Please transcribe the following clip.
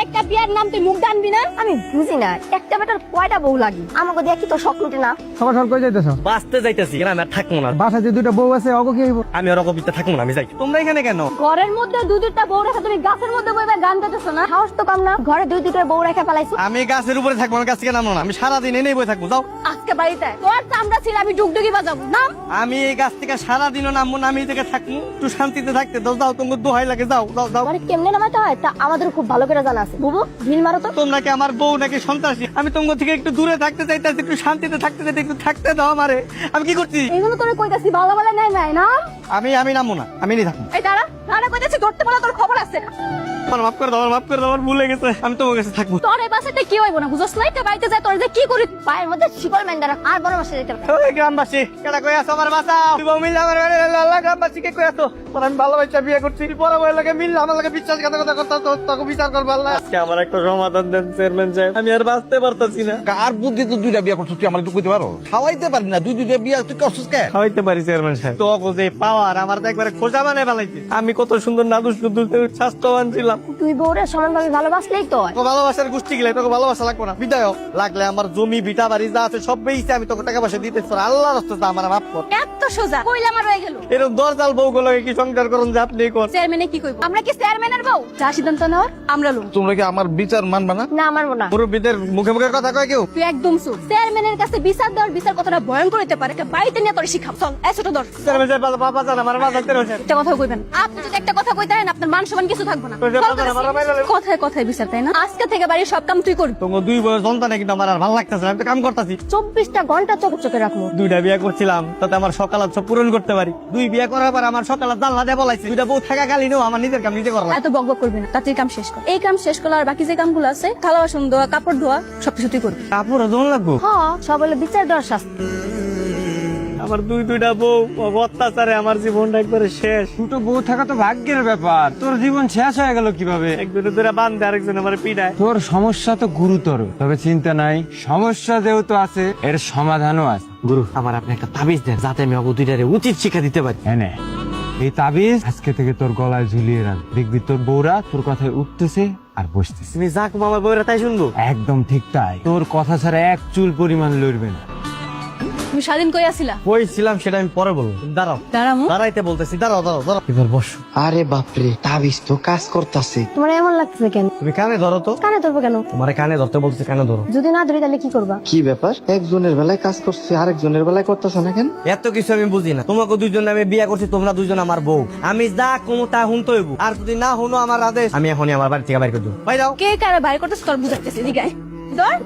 একটা বিয়ের নাম তুই মুখ টানবি না? আমি বুঝি না একটা বেটার কয়টা বউ লাগে, আমাকে দেখি তো শখ মিটে না। সকাল সকাল কই যাইতেছ? বাঁচতে যাইতেছি আমি আর থাকবো না। বাসায় যে দুইটা বউ আছে অগো কি হইব? আমি আর অকবিতে থাকবো না, আমি যাই। তোমরা এখানে কেন? ঘরের মধ্যে দুইটা বউ রেখে তুমি গাছের মধ্যে বইবে গান গাইতেছো না? সাহস তো কম না, ঘরে দুইটা বউ রেখে ফেলাইছো। আমি গাছের উপরে থাকবো না, গাছ থেকে নামবো না। আমি সারাদিন এনেই বই থাকবো। যাও। আজকে বাড়িতে তোর চামড়া ছিল আমি ডুগডুগি বাজাবো না। আমি এই গাছ থেকে সারাদিনও নামবো না, আমি এই থেকে থাকবো, একটু শান্তিতে থাকতে দাও। যাও, তোমার দোহাই লাগে, যাও যাও যাও। মানে কেমনে নামাইতে হয় তা আমাদের খুব ভালো করে জানা আছে। বুবু ঢিল মারো তো। তোমরা কি আমার বউ নাকি সন্ত্রাসী? আমি তোমার থেকে একটু দূরে থাকতে চাইতেছি, একটু শান্তিতে থাকতে চাইতে, একটু থাকতে দাও আমারে। আমি কি করছি? এইগুলো তোরে কইতাছি ভালো ভালো নাই নাই না। আমি নামবো না, আমি নেই থাকবো। এই দাঁড়া দাঁড়া কইতাছি ধরতে বলা তোর খবর আছে। আমার মাফ করে দাও, আমার মাফ করে দাও, আমার ভুলে গেছে। আমি তোমার কাছে থাকবো। তোর এই বাসাতে কি হইব না বুঝছ না? একটা বাড়িতে যায় তোর যে কি করি পায়ের মধ্যে শিকল মেন্ডা রাখ আর বড় মাসে যেতে পারে। ওই গ্রামবাসী কেডা কই আছো? আমার বাঁচাও। তুই বউ মিললে আমার বাড়ি এলো, আল্লাহ গ্রামবাসী কে কই আছো? তোর আমি ভালোবাসা বিয়ে করছি, পরে বই লাগে মিললে আমার লাগে বিশ্বাসঘাতকতা করতে তোকে বিচার করবো আল্লাহ। আজকে আমার একটা সমাধান দেন চেয়ারম্যান সাহেব, আমি আর বাঁচতে পারতাছি না। কার বুদ্ধি তো দুইটা বিয়া করছিস, তুই আমার একটু কইতে পারো? খাওয়াইতে পারি না, দুইটা বিয়া তুই করছিস কে? খাওয়াইতে পারি চেয়ারম্যান সাহেব, তো যে পাওয়ার আমার তো একবারে খোঁজা বানায় ফেলাইছে। আমি কত সুন্দর নাদুস নুদুস স্বাস্থ্যবান ছিলাম। তুই বউরে সমানভাবে ভালোবাসলেই তো হয়। তোকে ভালোবাসার গোষ্ঠী গেলে তোকে ভালোবাসা লাগবো না, বিদায় হ। লাগলে আমার জমি ভিটা বাড়ি যা আছে সব বেইছে, আমি তোকে টাকা পয়সা দিতে পারি। আল্লাহর রাস্তাতে আমার মাফ কর। এত সোজা কইলে আমার হয়ে গেল। এরকম দরজাল বউ গুলো কি সংসার করুন যে আপনি কোন? চেয়ারম্যানে কি কইব? আমরা কি চেয়ারম্যানের বউ? যা সিদ্ধান্ত নেওয়ার আমরা লোক। তোমরা কি আমার বিচার মানবা না? না মানবো না। মুরব্বীদের মুখে মুখে কথা কয় কেউ? তুই একদম চুপ। চেয়ারম্যানের কাছে বিচার দেওয়ার বিচার কতটা ভয়ঙ্কর হতে পারে একটা বাড়িতে নিয়ে তোর শিখাম। চল এই ছোট ধর। চেয়ারম্যান সাহেব বাবা জান আমার বাবা দেখতে রয়েছে। একটা কথা কইবেন, আপনি যদি একটা কথা কইতে হয় আপনার মান সম্মান কিছু থাকবে না। কথায় কথায় বিচার তাই না? আজকে থেকে বাড়ির সব কাম তুই করবি। তোমার দুই বয়স সন্তান কিন্তু আমার আর ভালো লাগতেছে না, আমি তো কাম করতেছি। 24টা ঘন্টা চোখে চোখে রাখবো। দুইটা বিয়ে করছিলাম তাতে আমার সকালাত সব পূরণ করতে পারি। দুই বিয়ে করার পর আমার সকালাত জানলা দিয়ে বলাইছে। দুইটা বউ থাকাকালীনও আমার নিজের কাম নিজে করলাম। এত বকবক করবি না, তাড়াতাড়ি কাম শেষ কর। এই কাম শেষ করলে আর বাকি যে কামগুলো আছে থালা বাসন ধোয়া কাপড় ধোয়া সবকিছু তুই করবি। কাপড় দোন লাগবো? হ্যাঁ সব হলো বিচার দেওয়ার শাস্তি। আমার দুইটা বউ অত্যাচারে আমার জীবনটা একবারে শেষ। দুটো বউ থাকা তো ভাগ্যের ব্যাপার, তোর জীবন শেষ হয়ে গেল কিভাবে? একজনের ধরে বান্ধে আরেকজন আমার পিঠায়। তোর সমস্যা তো গুরুতর, তবে চিন্তা নাই, সমস্যা যেহেতু আছে এর সমাধানও আছে। গুরু আমার আপনি একটা তাবিজ দেন যাতে আমি অগো দুইটারে উচিত শিক্ষা দিতে পারি। এনে এই তাবিজ আজকে থেকে তোর গলায় ঝুলিয়ে রাখ, দেখবি তোর বউরা তোর কথায় উঠতেছে আর বসতেছে। তুমি যা কুমা আমার বউরা তাই শুনবো? একদম ঠিক তাই, তোর কথা ছাড়া এক চুল পরিমাণ লড়বে না। তুমি স্বাধীন কই আসিলা? কই ছিলাম সেটা আমি পরে বলবো। দাঁড়াও দাঁড়ামু। দাঁড়াইতে বলতেছি, দাঁড়াও দাঁড়াও দাঁড়াও। এবার বসো। আরে বাপরে, তাবিজ তো কাজ করতেছে। তোমার এমন লাগতেছে কেন? তুমি কানে ধরো তো। কানে ধরবো কেন? তোমার কানে ধরতে বলতেছি, কানে ধরো। যদি না ধরি তাহলে কি করবা? কি ব্যাপার, একজনের বেলায় কাজ করছে আরেকজনের বেলায় করতেছে না কেন? এত কিছু আমি বুঝি না। তোমাকে দুইজন আমি বিয়ে করছি, তোমরা দুইজন আমার বউ। আমি যা কমু তা হুনতে হইব, আর যদি না হুনো আমার আদেশ আমি এখনই আমার বাড়ি থেকে বাইর করে দেবো। বাইরাও। কে কারে বাইরে করতেছ তোর বুঝাইতেছে। এদিকে আয়। ধর।